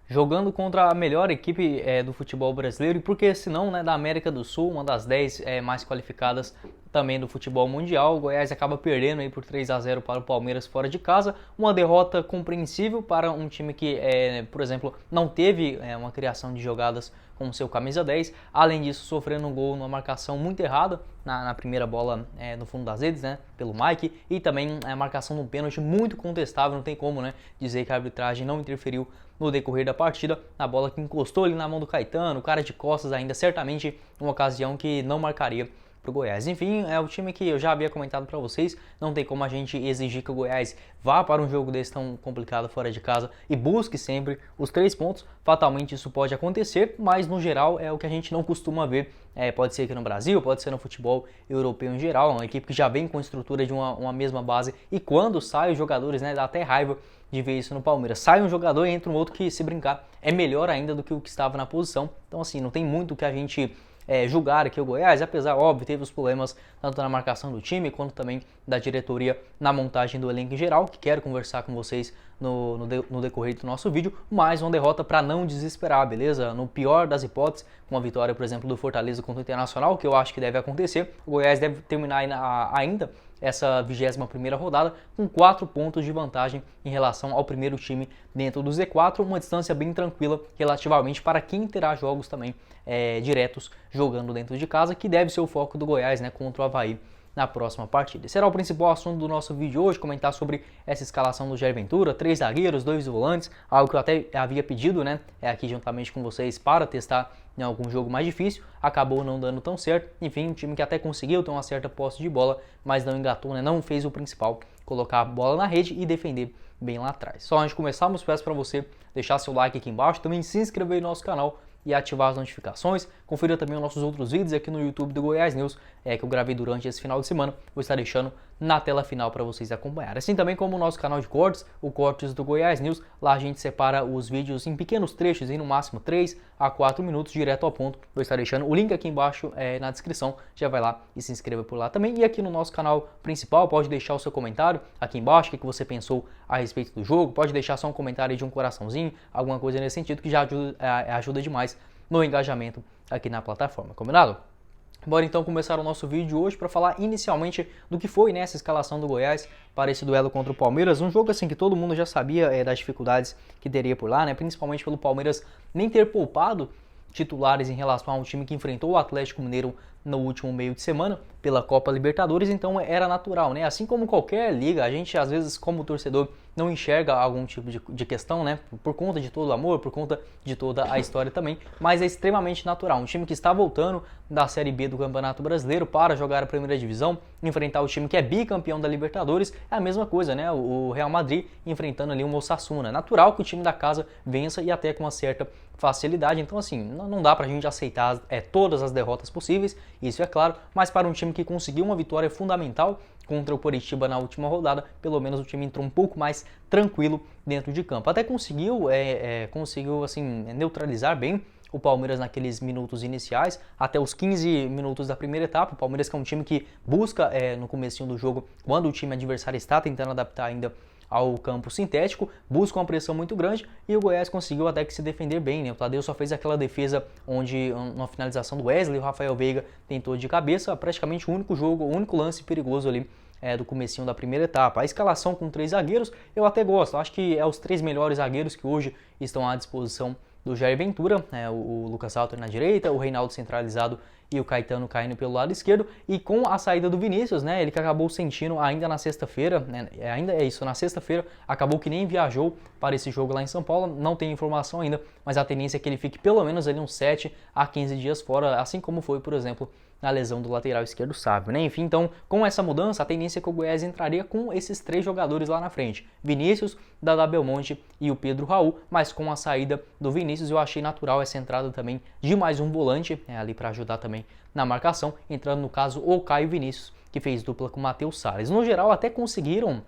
jogando contra a melhor equipe do futebol brasileiro e por que se não, né, da América do Sul, uma das 10 mais qualificadas também do futebol mundial. O Goiás acaba perdendo aí por 3-0 para o Palmeiras fora de casa, uma derrota compreensível para um time que, por exemplo, não teve uma criação de jogadas com seu camisa 10, além disso sofrendo um gol numa marcação muito errada na primeira bola no fundo das redes, né, pelo Mike, e também a marcação de um pênalti muito contestável, não tem como, né, dizer que a arbitragem não interferiu no decorrer da partida, na bola que encostou ali na mão do Caetano, o cara de costas ainda, certamente uma ocasião que não marcaria para o Goiás. Enfim, é o time que eu já havia comentado para vocês, não tem como a gente exigir que o Goiás vá para um jogo desse tão complicado fora de casa e busque sempre os 3 pontos. Fatalmente isso pode acontecer, mas no geral é o que a gente não costuma ver. Pode ser aqui no Brasil, pode ser no futebol europeu em geral, uma equipe que já vem com a estrutura de uma mesma base, e quando saem os jogadores, né, dá até raiva de ver isso no Palmeiras. Sai um jogador e entra um outro que, se brincar, é melhor ainda do que o que estava na posição. Então assim, não tem muito que a gente julgar aqui o Goiás, apesar, óbvio, teve os problemas tanto na marcação do time quanto também da diretoria na montagem do elenco em geral, que quero conversar com vocês no decorrer do nosso vídeo. Mais uma derrota para não desesperar, beleza? No pior das hipóteses, com a vitória, por exemplo, do Fortaleza contra o Internacional, que eu acho que deve acontecer, o Goiás deve terminar ainda essa 21ª rodada com 4 pontos de vantagem em relação ao primeiro time dentro do Z4, uma distância bem tranquila relativamente para quem terá jogos também diretos jogando dentro de casa, que deve ser o foco do Goiás, né, contra o Avaí na próxima partida. Esse será o principal assunto do nosso vídeo hoje, comentar sobre essa escalação do Jair Ventura, 3 zagueiros, 2 volantes, algo que eu até havia pedido, né, aqui juntamente com vocês para testar em algum jogo mais difícil, acabou não dando tão certo. Enfim, um time que até conseguiu ter uma certa posse de bola, mas não engatou, né, não fez o principal, colocar a bola na rede e defender bem lá atrás. Só antes de começarmos, peço para você deixar seu like aqui embaixo, também se inscrever no nosso canal e ativar as notificações. Confira também os nossos outros vídeos aqui no YouTube do Goiás News, que eu gravei durante esse final de semana. Vou estar deixando na tela final para vocês acompanharem. Assim também como o nosso canal de cortes, o Cortes do Goiás News. Lá a gente separa os vídeos em pequenos trechos, em no máximo 3 a 4 minutos, direto ao ponto. Vou estar deixando o link aqui embaixo na descrição. Já vai lá e se inscreva por lá também. E aqui no nosso canal principal, pode deixar o seu comentário aqui embaixo, o que você pensou a respeito do jogo. Pode deixar só um comentário de um coraçãozinho, alguma coisa nesse sentido, que já ajuda demais no engajamento aqui na plataforma, combinado? Bora então começar o nosso vídeo hoje para falar inicialmente do que foi nessa escalação do Goiás para esse duelo contra o Palmeiras, um jogo assim que todo mundo já sabia das dificuldades que teria por lá, né? Principalmente pelo Palmeiras nem ter poupado titulares em relação a um time que enfrentou o Atlético Mineiro no último meio de semana pela Copa Libertadores, então era natural, né? Assim como qualquer liga, a gente às vezes como torcedor não enxerga algum tipo de questão, né? Por conta de todo o amor, por conta de toda a história também, mas é extremamente natural. Um time que está voltando da Série B do Campeonato Brasileiro para jogar a primeira divisão, enfrentar o time que é bicampeão da Libertadores, é a mesma coisa, né? O Real Madrid enfrentando ali o Osasuna. É natural que o time da casa vença e até com uma certa facilidade. Então assim, não dá pra gente aceitar todas as derrotas possíveis, isso é claro, mas para um time que conseguiu uma vitória fundamental contra o Coritiba na última rodada, pelo menos o time entrou um pouco mais tranquilo dentro de campo. Até conseguiu assim, neutralizar bem o Palmeiras naqueles minutos iniciais, até os 15 minutos da primeira etapa. O Palmeiras, que é um time que busca no comecinho do jogo, quando o time adversário está tentando adaptar ainda ao campo sintético, busca uma pressão muito grande, e o Goiás conseguiu até que se defender bem, né? O Tadeu só fez aquela defesa onde, uma finalização do Wesley, o Rafael Veiga tentou de cabeça, praticamente o único lance perigoso ali do comecinho da primeira etapa. A escalação com 3 zagueiros, eu até gosto, acho que é os 3 melhores zagueiros que hoje estão à disposição do Jair Ventura, o Lucas Alter na direita, o Reinaldo centralizado e o Caetano caindo pelo lado esquerdo, e com a saída do Vinícius, né, ele que acabou sentindo ainda na sexta-feira, né, ainda é isso, na sexta-feira, acabou que nem viajou para esse jogo lá em São Paulo, não tem informação ainda, mas a tendência é que ele fique pelo menos ali uns 7 a 15 dias fora, assim como foi, por exemplo, na lesão do lateral esquerdo Sávio, né? Enfim, então, com essa mudança, a tendência é que o Goiás entraria com esses 3 jogadores lá na frente, Vinícius, Dada Belmonte e o Pedro Raul, mas com a saída do Vinícius eu achei natural essa entrada também de mais um volante, ali para ajudar também na marcação, entrando no caso o Caio Vinícius, que fez dupla com o Matheus Salles. No geral, até conseguiram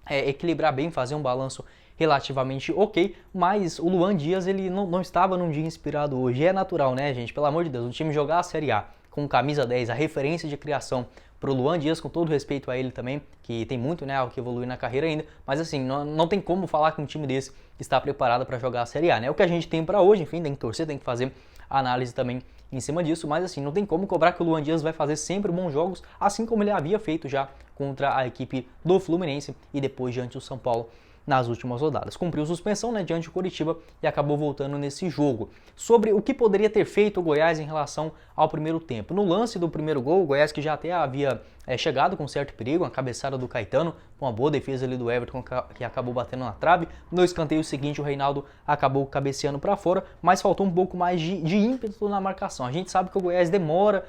equilibrar bem, fazer um balanço relativamente ok, mas o Luan Dias ele não estava num dia inspirado hoje. É natural, né, gente? Pelo amor de Deus, o time jogar a Série A com camisa 10, a referência de criação pro Luan Dias, com todo respeito a ele também, que tem muito, né, ao que evoluir na carreira ainda, mas assim, não tem como falar que um time desse está preparado para jogar a Série A, né? É o que a gente tem para hoje, enfim, tem que torcer, tem que fazer análise também em cima disso, mas assim, não tem como cobrar que o Luan Dias vai fazer sempre bons jogos, assim como ele havia feito já contra a equipe do Fluminense e depois diante do São Paulo nas últimas rodadas. Cumpriu suspensão, né, diante do Coritiba e acabou voltando nesse jogo. Sobre o que poderia ter feito o Goiás em relação ao primeiro tempo. No lance do primeiro gol, o Goiás que já até havia chegado com certo perigo, a cabeçada do Caetano, com uma boa defesa ali do Everton, que acabou batendo na trave. No escanteio seguinte, o Reinaldo acabou cabeceando para fora, mas faltou um pouco mais de ímpeto na marcação. A gente sabe que o Goiás demora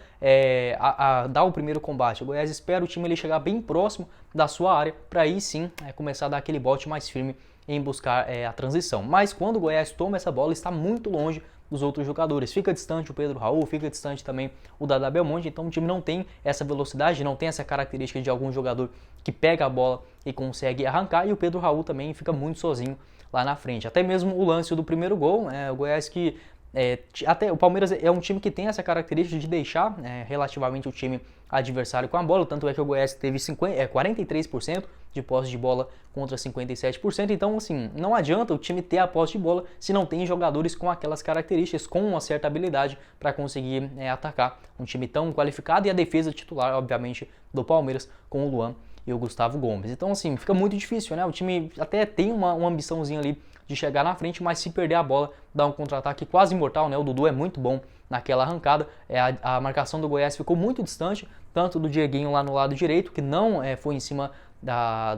a dar o primeiro combate. O Goiás espera o time ele chegar bem próximo da sua área, para aí sim começar a dar aquele bote mais firme em buscar a transição. Mas quando o Goiás toma essa bola, está muito longe dos outros jogadores. Fica distante o Pedro Raul, fica distante também o Dada Belmonte, então o time não tem essa velocidade, não tem essa característica de algum jogador que pega a bola e consegue arrancar, e o Pedro Raul também fica muito sozinho lá na frente. Até mesmo o lance do primeiro gol, o Goiás que até o Palmeiras é um time que tem essa característica de deixar relativamente o time adversário com a bola, tanto é que o Goiás teve 43% de posse de bola contra 57%, então assim, não adianta o time ter a posse de bola se não tem jogadores com aquelas características, com uma certa habilidade para conseguir atacar um time tão qualificado, e a defesa titular, obviamente, do Palmeiras com o Luan e o Gustavo Gomes. Então assim, fica muito difícil, né? O time até tem uma ambiçãozinha ali de chegar na frente, mas se perder a bola, dá um contra-ataque quase imortal, né? O Dudu é muito bom naquela arrancada, a marcação do Goiás ficou muito distante, tanto do Dieguinho lá no lado direito, que não foi em cima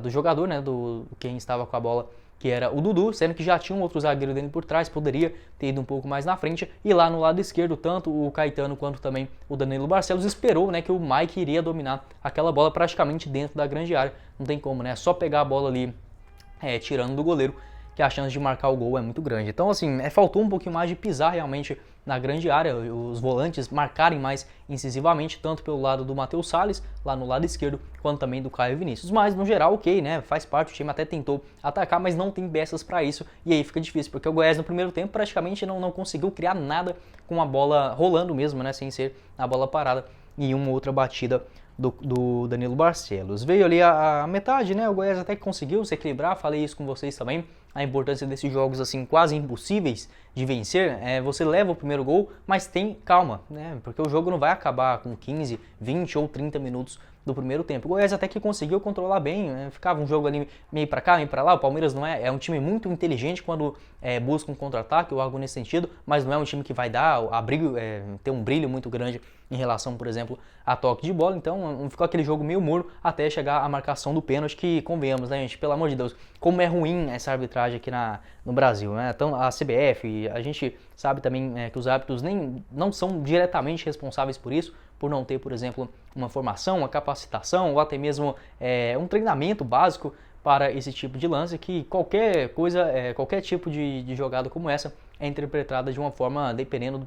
do jogador, né? Do quem estava com a bola, que era o Dudu, sendo que já tinha um outro zagueiro dele por trás, poderia ter ido um pouco mais na frente, e lá no lado esquerdo, tanto o Caetano quanto também o Danilo Barcelos esperou, né, que o Mike iria dominar aquela bola praticamente dentro da grande área, não tem como, né, só pegar a bola ali, tirando do goleiro, que a chance de marcar o gol é muito grande. Então, assim, faltou um pouquinho mais de pisar realmente na grande área, os volantes marcarem mais incisivamente, tanto pelo lado do Matheus Salles, lá no lado esquerdo, quanto também do Caio Vinícius. Mas, no geral, ok, né, faz parte, o time até tentou atacar, mas não tem peças para isso, e aí fica difícil, porque o Goiás no primeiro tempo praticamente não conseguiu criar nada com a bola rolando mesmo, né, sem ser a bola parada, e uma outra batida do Danilo Barcelos. Veio ali a metade, né? O Goiás até que conseguiu se equilibrar, falei isso com vocês também, a importância desses jogos assim quase impossíveis de vencer, você leva o primeiro gol, mas tem calma, né? Porque o jogo não vai acabar com 15, 20 ou 30 minutos do primeiro tempo. O Goiás até que conseguiu controlar bem, né? Ficava um jogo ali meio para cá, meio para lá. O Palmeiras não é um time muito inteligente quando busca um contra-ataque ou algo nesse sentido, mas não é um time que vai dar ter um brilho muito grande em relação, por exemplo, a toque de bola. Então ficou aquele jogo meio morno até chegar a marcação do pênalti, que convenhamos, né, gente? Pelo amor de Deus, como é ruim essa arbitragem aqui no Brasil, né? Então a CBF, a gente sabe também que os árbitros não são diretamente responsáveis por isso, por não ter, por exemplo, uma formação, uma capacitação ou até mesmo um treinamento básico para esse tipo de lance, que qualquer coisa, qualquer tipo de jogada como essa é interpretada de uma forma dependendo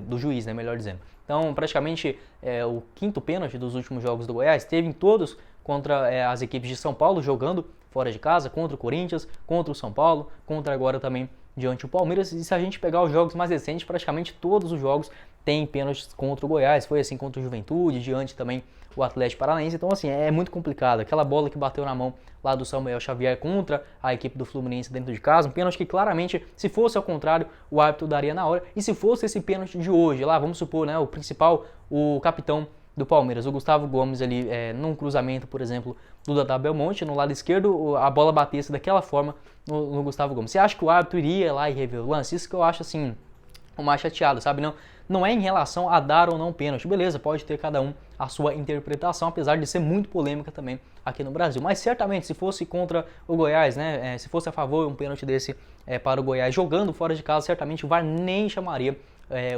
do juiz, né, melhor dizendo. Então, praticamente, o quinto pênalti dos últimos jogos do Goiás teve em todos contra as equipes de São Paulo, jogando fora de casa, contra o Corinthians, contra o São Paulo, contra agora também diante do Palmeiras. E se a gente pegar os jogos mais recentes, praticamente todos os jogos têm pênaltis contra o Goiás. Foi assim contra o Juventude, diante também o Atlético Paranaense. Então, assim, é muito complicado. Aquela bola que bateu na mão lá do Samuel Xavier contra a equipe do Fluminense dentro de casa, um pênalti que claramente, se fosse ao contrário, o árbitro daria na hora. E se fosse esse pênalti de hoje, lá, vamos supor, né, o capitão do Palmeiras, o Gustavo Gomes ali, num cruzamento, por exemplo, do Dada Belmonte, no lado esquerdo, a bola batesse daquela forma no Gustavo Gomes. Você acha que o árbitro iria lá e rever o lance? Isso que eu acho, assim, o mais chateado, sabe? Não é em relação a dar ou não pênalti. Beleza, pode ter cada um a sua interpretação, apesar de ser muito polêmica também aqui no Brasil. Mas certamente, se fosse contra o Goiás, né, se fosse a favor um pênalti desse para o Goiás jogando fora de casa, certamente o VAR nem chamaria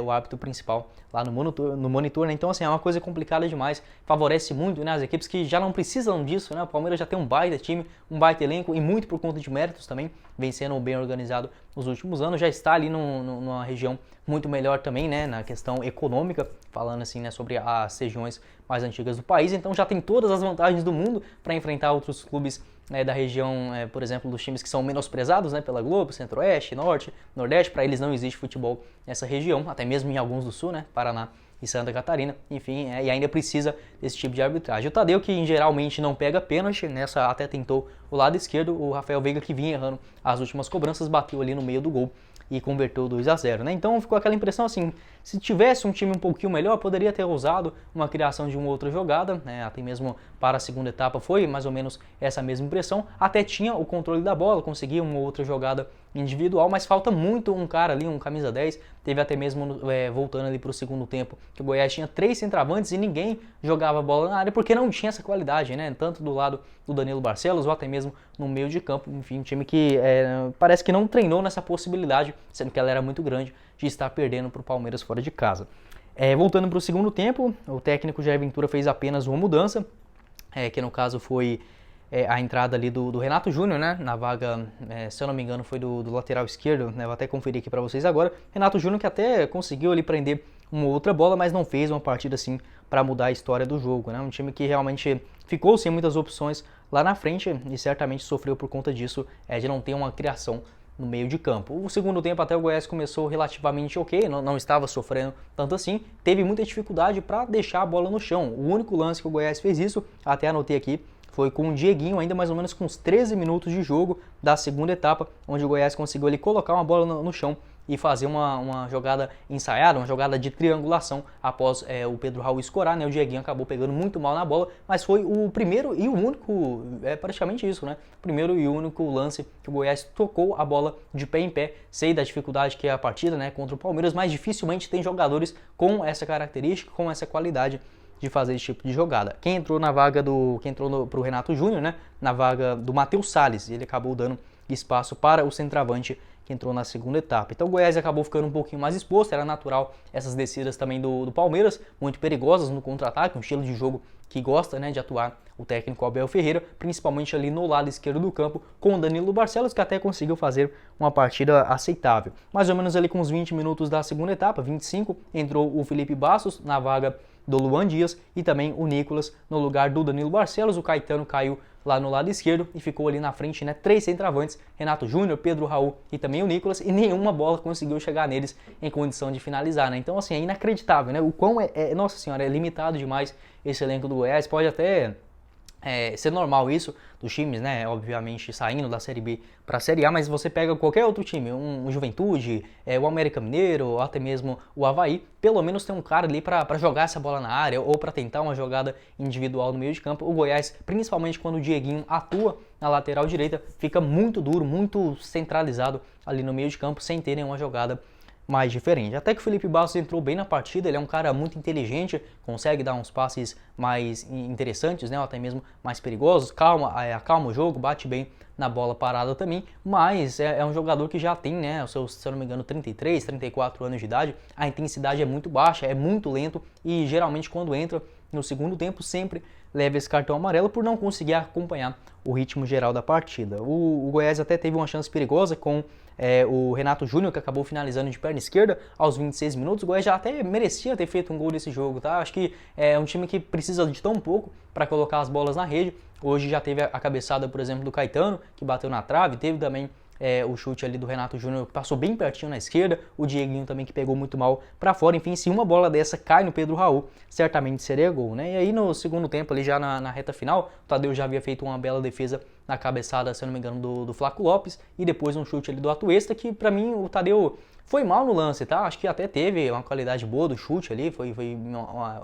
o árbitro principal lá no monitor, né? Então, assim, é uma coisa complicada demais, favorece muito, né, as equipes que já não precisam disso, né? O Palmeiras já tem um baita time, um baita elenco, e muito por conta de méritos também, vem sendo bem organizado nos últimos anos, já está ali numa região muito melhor também, né, na questão econômica, falando assim, né, sobre as regiões mais antigas do país, então já tem todas as vantagens do mundo para enfrentar outros clubes da região, por exemplo, dos times que são menosprezados, né, pela Globo, Centro-Oeste, Norte, Nordeste. Para eles não existe futebol nessa região, até mesmo em alguns do Sul, né, Paraná e Santa Catarina, enfim, e ainda precisa desse tipo de arbitragem. O Tadeu, que geralmente não pega pênalti, nessa até tentou o lado esquerdo, o Rafael Veiga, que vinha errando as últimas cobranças, bateu ali no meio do gol e converteu 2-0, né? Então ficou aquela impressão assim, se tivesse um time um pouquinho melhor, poderia ter usado uma criação de uma outra jogada, né? Até mesmo para a segunda etapa foi mais ou menos essa mesma impressão, até tinha o controle da bola, conseguia uma outra jogada individual, mas falta muito um cara ali, um camisa 10, teve até mesmo voltando ali para o segundo tempo, que o Goiás tinha 3 centroavantes e ninguém jogava bola na área, porque não tinha essa qualidade, né? Tanto do lado do Danilo Barcelos ou até mesmo no meio de campo, enfim, um time que parece que não treinou nessa possibilidade, sendo que ela era muito grande, de estar perdendo para o Palmeiras fora de casa. Voltando para o segundo tempo, o técnico Jair Ventura fez apenas uma mudança, que no caso foi a entrada ali do Renato Júnior, né, na vaga, se eu não me engano, foi do lateral esquerdo, né, vou até conferir aqui para vocês agora. Renato Júnior que até conseguiu ali prender uma outra bola, mas não fez uma partida assim para mudar a história do jogo, né, um time que realmente ficou sem muitas opções lá na frente e certamente sofreu por conta disso, de não ter uma criação no meio de campo. O segundo tempo até o Goiás começou relativamente ok, não estava sofrendo tanto assim, teve muita dificuldade para deixar a bola no chão. O único lance que o Goiás fez isso, até anotei aqui, foi com o Dieguinho, ainda mais ou menos com uns 13 minutos de jogo da segunda etapa, onde o Goiás conseguiu ali colocar uma bola no chão e fazer uma jogada ensaiada, uma jogada de triangulação após o Pedro Raul escorar, né? O Dieguinho acabou pegando muito mal na bola, mas foi o primeiro e o único, praticamente isso, né? O primeiro e único lance que o Goiás tocou a bola de pé em pé. Sei da dificuldade que é a partida, né, contra o Palmeiras, mas dificilmente tem jogadores com essa característica, com essa qualidade de fazer esse tipo de jogada. Quem entrou pro Renato Júnior, né, na vaga do Matheus Salles, ele acabou dando espaço para o centroavante que entrou na segunda etapa. Então o Goiás acabou ficando um pouquinho mais exposto, era natural essas descidas também do Palmeiras, muito perigosas no contra-ataque, um estilo de jogo que gosta, né, de atuar o técnico Abel Ferreira, principalmente ali no lado esquerdo do campo, com o Danilo Barcelos, que até conseguiu fazer uma partida aceitável. Mais ou menos ali com uns 20 minutos da segunda etapa, 25, entrou o Felipe Bastos na vaga do Luan Dias e também o Nicolas no lugar do Danilo Barcelos. O Caetano caiu lá no lado esquerdo e ficou ali na frente, né, 3 centroavantes, Renato Júnior, Pedro Raul e também o Nicolas, e nenhuma bola conseguiu chegar neles em condição de finalizar, né? Então assim, é inacreditável, né? O quão nossa senhora, é limitado demais esse elenco do Goiás. Pode até ser normal isso dos times, né, obviamente saindo da Série B para a Série A, mas você pega qualquer outro time, um Juventude, o América Mineiro, ou até mesmo o Avaí, pelo menos tem um cara ali para jogar essa bola na área ou para tentar uma jogada individual no meio de campo. O Goiás, principalmente quando o Dieguinho atua na lateral direita, fica muito duro, muito centralizado ali no meio de campo, sem ter nenhuma jogada mais diferente. Até que o Felipe Bastos entrou bem na partida, ele é um cara muito inteligente, consegue dar uns passes mais interessantes, né, ou até mesmo mais perigosos, acalma o jogo, bate bem na bola parada também, mas é um jogador que já tem, né, os seus, se eu não me engano, 33, 34 anos de idade, a intensidade é muito baixa, é muito lento e geralmente quando entra no segundo tempo sempre leva esse cartão amarelo por não conseguir acompanhar o ritmo geral da partida. O Goiás até teve uma chance perigosa com o Renato Júnior, que acabou finalizando de perna esquerda aos 26 minutos. O Goiás já até merecia ter feito um gol nesse jogo, tá? Acho que é um time que precisa de tão pouco para colocar as bolas na rede. Hoje já teve a cabeçada, por exemplo, do Caetano, que bateu na trave, teve também o chute ali do Renato Júnior, que passou bem pertinho na esquerda, o Dieguinho também que pegou muito mal para fora. Enfim, se uma bola dessa cai no Pedro Raul, certamente seria gol, né? E aí no segundo tempo, ali já na reta final, o Tadeu já havia feito uma bela defesa na cabeçada, se eu não me engano, do Flaco Lopes, e depois um chute ali do Atuesta, que para mim o Tadeu foi mal no lance, tá? Acho que até teve uma qualidade boa do chute ali, foi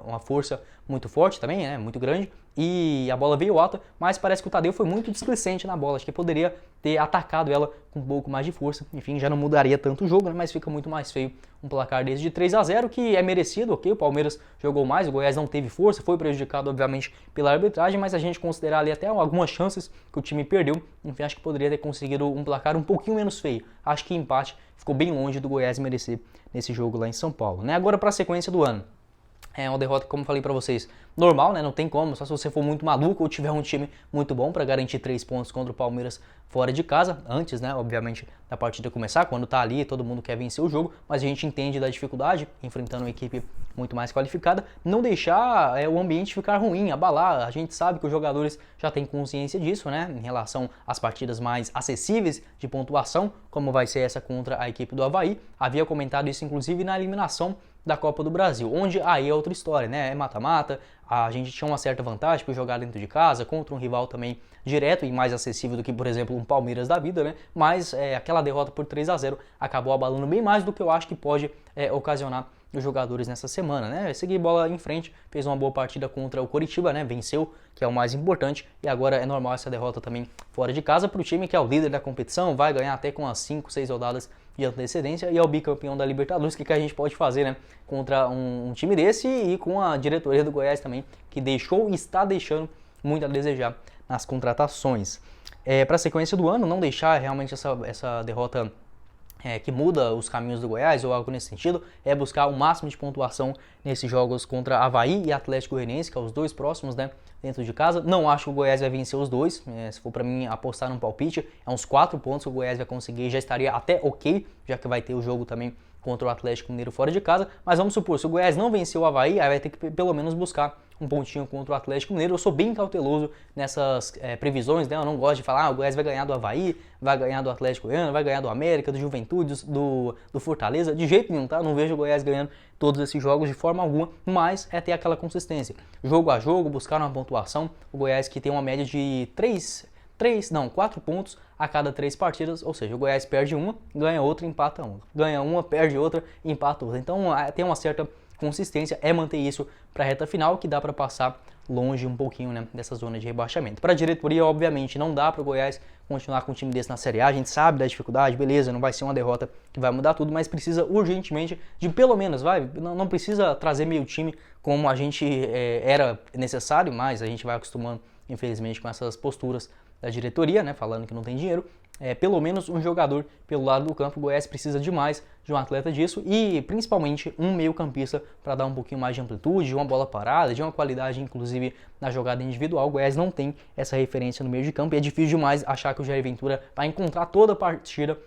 uma força muito forte também, né? Muito grande, e a bola veio alta, mas parece que o Tadeu foi muito displicente na bola, acho que poderia ter atacado ela com um pouco mais de força. Enfim, já não mudaria tanto o jogo, né? Mas fica muito mais feio um placar desse de 3-0, que é merecido, ok? O Palmeiras jogou mais, o Goiás não teve força, foi prejudicado, obviamente, pela arbitragem, mas a gente considerar ali até algumas chances que o time perdeu, enfim, acho que poderia ter conseguido um placar um pouquinho menos feio. Acho que empate ficou bem longe do Goiás merecer nesse jogo lá em São Paulo, né? Agora para a sequência do ano. É uma derrota, como falei para vocês, normal, né? Não tem como, só se você for muito maluco ou tiver um time muito bom para garantir 3 pontos contra o Palmeiras fora de casa, antes, né, obviamente, da partida começar, quando tá ali, todo mundo quer vencer o jogo, mas a gente entende da dificuldade, enfrentando uma equipe muito mais qualificada, não deixar o ambiente ficar ruim, abalar. A gente sabe que os jogadores já têm consciência disso, né, em relação às partidas mais acessíveis de pontuação, como vai ser essa contra a equipe do Avaí. Havia comentado isso, inclusive, na eliminação da Copa do Brasil, onde aí é outra história, né, é mata-mata, a gente tinha uma certa vantagem por jogar dentro de casa, contra um rival também direto e mais acessível do que, por exemplo, um Palmeiras da vida, né, mas aquela derrota por 3-0 acabou abalando bem mais do que eu acho que pode ocasionar os jogadores nessa semana, né, seguir bola em frente, fez uma boa partida contra o Coritiba, né, venceu, que é o mais importante, e agora é normal essa derrota também fora de casa para o time que é o líder da competição, vai ganhar até com as 5, 6 rodadas de antecedência e é o bicampeão da Libertadores. O que a gente pode fazer, né, contra um time desse e com a diretoria do Goiás também, que deixou e está deixando muito a desejar nas contratações. Para a sequência do ano, não deixar realmente essa derrota que muda os caminhos do Goiás ou algo nesse sentido, é buscar o máximo de pontuação nesses jogos contra Avaí e Atlético Goianiense, que é os dois próximos, né, dentro de casa. Não acho que o Goiás vai vencer os dois, se for para mim apostar num palpite, é uns 4 pontos que o Goiás vai conseguir, já estaria até ok, já que vai ter o jogo também contra o Atlético Mineiro fora de casa, mas vamos supor, se o Goiás não venceu o Avaí, aí vai ter que pelo menos buscar um pontinho contra o Atlético Mineiro. Eu sou bem cauteloso nessas previsões, né? Eu não gosto de falar, o Goiás vai ganhar do Avaí, vai ganhar do Atlético Goiano, vai ganhar do América, do Juventude, do Fortaleza, de jeito nenhum, tá? Não vejo o Goiás ganhando todos esses jogos de forma alguma, mas é ter aquela consistência, jogo a jogo, buscar uma pontuação. O Goiás que tem uma média de 4 pontos a cada 3 partidas, ou seja, o Goiás perde uma, ganha outra, empata uma. Ganha uma, perde outra, empata outra. Então tem uma certa consistência, é manter isso para a reta final, que dá para passar longe um pouquinho, né, dessa zona de rebaixamento. Para a diretoria, obviamente, não dá para o Goiás continuar com um time desse na Série A, a gente sabe da dificuldade, beleza, não vai ser uma derrota que vai mudar tudo, mas precisa urgentemente de pelo menos, não precisa trazer meio time como a gente era necessário, mas a gente vai acostumando, infelizmente, com essas posturas da diretoria, né, falando que não tem dinheiro. Pelo menos um jogador pelo lado do campo. O Goiás precisa demais de um atleta disso e principalmente um meio campista para dar um pouquinho mais de amplitude, de uma bola parada, de uma qualidade inclusive na jogada individual. O Goiás não tem essa referência no meio de campo e é difícil demais achar que o Jair Ventura vai encontrar toda a partida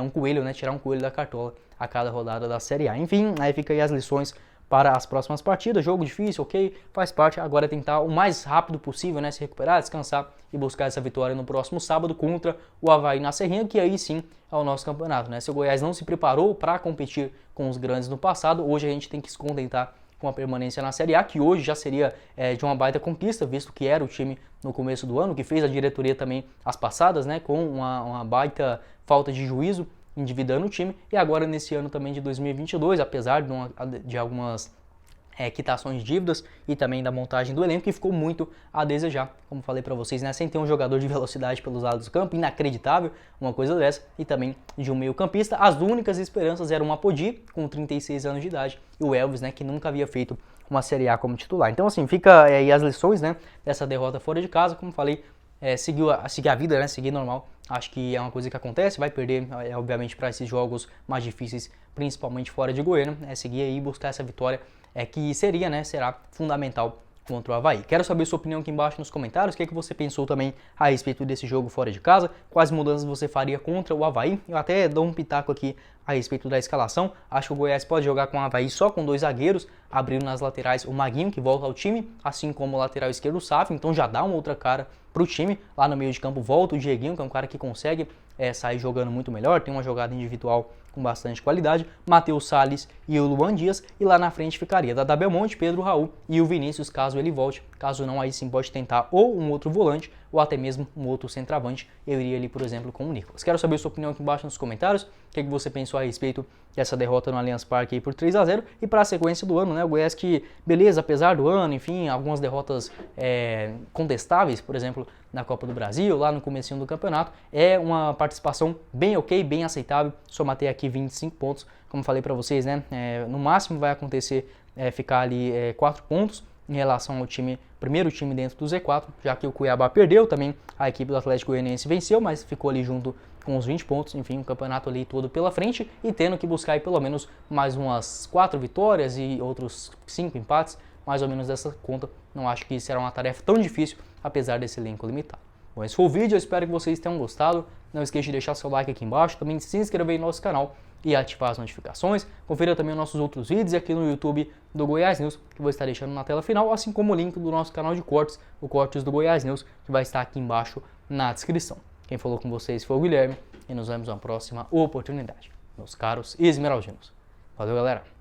um coelho, né, tirar um coelho da cartola a cada rodada da Série A. Enfim, aí fica aí as lições para as próximas partidas. Jogo difícil, ok, faz parte. Agora é tentar o mais rápido possível, né, se recuperar, descansar e buscar essa vitória no próximo sábado contra o Avaí na Serrinha, que aí sim é o nosso campeonato, né? Se o Goiás não se preparou para competir com os grandes no passado, hoje a gente tem que se contentar com a permanência na Série A, que hoje já seria de uma baita conquista, visto que era o time no começo do ano, que fez a diretoria também as passadas, né, com uma baita falta de juízo, endividando o time, e agora nesse ano também de 2022, apesar de algumas quitações de dívidas e também da montagem do elenco, que ficou muito a desejar, como falei para vocês, né, sem ter um jogador de velocidade pelos lados do campo, inacreditável uma coisa dessa, e também de um meio campista. As únicas esperanças eram o Apodi, com 36 anos de idade, e o Elvis, né, que nunca havia feito uma Série A como titular. Então assim, fica aí as lições, né, dessa derrota fora de casa, como falei, seguir a vida, né, seguir normal. Acho que é uma coisa que acontece, vai perder, obviamente, para esses jogos mais difíceis, principalmente fora de Goiânia, seguir aí e buscar essa vitória, que seria, né, será fundamental contra o Avaí. Quero saber sua opinião aqui embaixo nos comentários, o que você pensou também a respeito desse jogo fora de casa, quais mudanças você faria contra o Avaí. Eu até dou um pitaco aqui a respeito da escalação. Acho que o Goiás pode jogar com o Avaí só com 2 zagueiros, abrindo nas laterais o Maguinho, que volta ao time, assim como o lateral esquerdo o Saf, então já dá uma outra cara para o time. Lá no meio de campo volta o Dieguinho, que é um cara que consegue sair jogando muito melhor, tem uma jogada individual com bastante qualidade, Matheus Salles e o Luan Dias, e lá na frente ficaria Dada Belmonte, Pedro Raul e o Vinícius, caso ele volte. Caso não, aí sim pode tentar ou um outro volante ou até mesmo um outro centroavante. Eu iria ali, por exemplo, com o Nicolas. Quero saber sua opinião aqui embaixo nos comentários, o que você pensou a respeito dessa derrota no Allianz Parque aí por 3-0 e para a sequência do ano, né, o Goiás que, beleza, apesar do ano, enfim, algumas derrotas contestáveis, por exemplo, na Copa do Brasil, lá no comecinho do campeonato, é uma participação bem ok, bem aceitável. Somatei aqui 25 pontos, como falei para vocês, né, no máximo vai acontecer ficar ali 4 pontos em relação ao primeiro time dentro do Z4, já que o Cuiabá perdeu, também a equipe do Atlético Goianiense venceu, mas ficou ali junto com os 20 pontos, enfim, um campeonato ali todo pela frente e tendo que buscar aí pelo menos mais umas 4 vitórias e outros 5 empates, mais ou menos dessa conta. Não acho que será uma tarefa tão difícil, apesar desse elenco limitado. Bom, esse foi o vídeo, eu espero que vocês tenham gostado. Não esqueça de deixar seu like aqui embaixo, também de se inscrever no nosso canal e ativar as notificações. Confira também os nossos outros vídeos aqui no YouTube do Goiás News, que vou estar deixando na tela final, assim como o link do nosso canal de cortes, o Cortes do Goiás News, que vai estar aqui embaixo na descrição. Quem falou com vocês foi o Guilherme e nos vemos na próxima oportunidade, meus caros esmeraldinos. Valeu, galera!